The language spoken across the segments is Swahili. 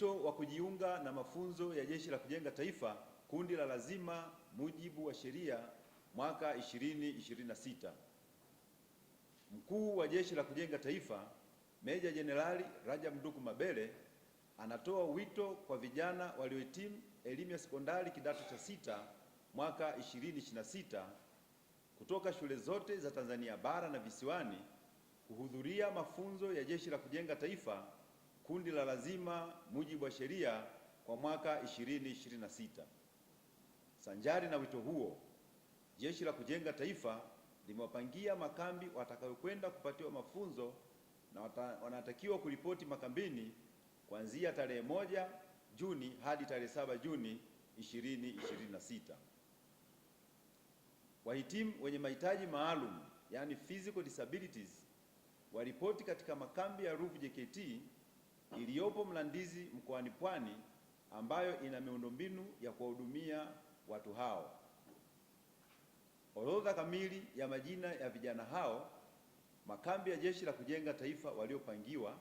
wito wa kujiunga na mafunzo ya Jeshi la Kujenga Taifa kundi la lazima mujibu wa sheria mwaka 2026. Mkuu wa Jeshi la Kujenga Taifa Meja Jenerali Rajab Nduku Mabele anatoa wito kwa vijana waliohitimu elimu ya sekondari kidato cha sita mwaka 2026 kutoka shule zote za Tanzania bara na visiwani kuhudhuria mafunzo ya Jeshi la Kujenga Taifa kundi la lazima mujibu wa sheria kwa mwaka 2026. Sanjari na wito huo, Jeshi la Kujenga Taifa limewapangia makambi watakayokwenda kupatiwa mafunzo na wanatakiwa kuripoti makambini kuanzia tarehe 1 Juni hadi tarehe 7 Juni 2026. Wahitimu wenye mahitaji maalum, yani physical disabilities, waripoti katika makambi ya Ruvu JKT iliyopo Mlandizi mkoani Pwani, ambayo ina miundombinu ya kuwahudumia watu hao. Orodha kamili ya majina ya vijana hao, makambi ya Jeshi la Kujenga Taifa waliopangiwa,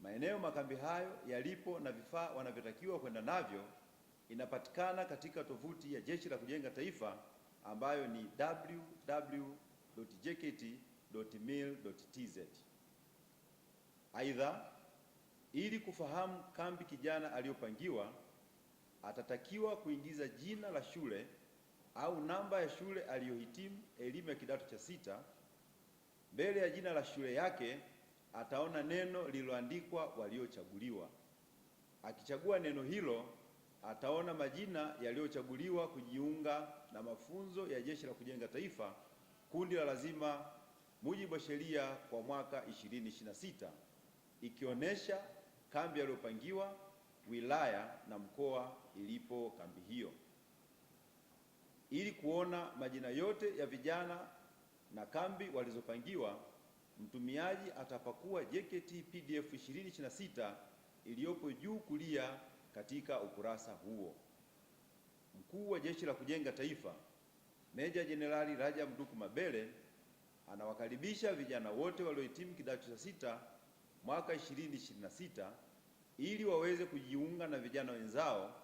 maeneo makambi hayo yalipo na vifaa wanavyotakiwa kwenda navyo inapatikana katika tovuti ya Jeshi la Kujenga Taifa ambayo ni www.jkt.mil.tz. Aidha, ili kufahamu kambi kijana aliyopangiwa, atatakiwa kuingiza jina la shule au namba ya shule aliyohitimu elimu ya kidato cha sita. Mbele ya jina la shule yake ataona neno lililoandikwa waliochaguliwa. Akichagua neno hilo, ataona majina yaliyochaguliwa kujiunga na mafunzo ya Jeshi la Kujenga Taifa kundi la lazima mujibu wa sheria kwa mwaka 2026, ikionyesha kambi aliyopangiwa, wilaya na mkoa ilipo kambi hiyo. Ili kuona majina yote ya vijana na kambi walizopangiwa, mtumiaji atapakua JKT PDF 2026 iliyopo juu kulia katika ukurasa huo. Mkuu wa Jeshi la Kujenga Taifa Meja Jenerali Rajab Nduku Mabele anawakaribisha vijana wote waliohitimu kidato cha sita mwaka 2026 ili waweze kujiunga na vijana wenzao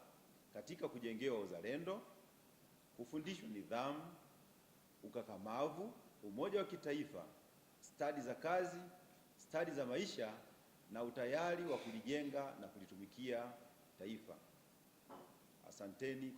katika kujengewa uzalendo, kufundishwa nidhamu, ukakamavu, umoja wa kitaifa, stadi za kazi, stadi za maisha na utayari wa kulijenga na kulitumikia taifa. Asanteni.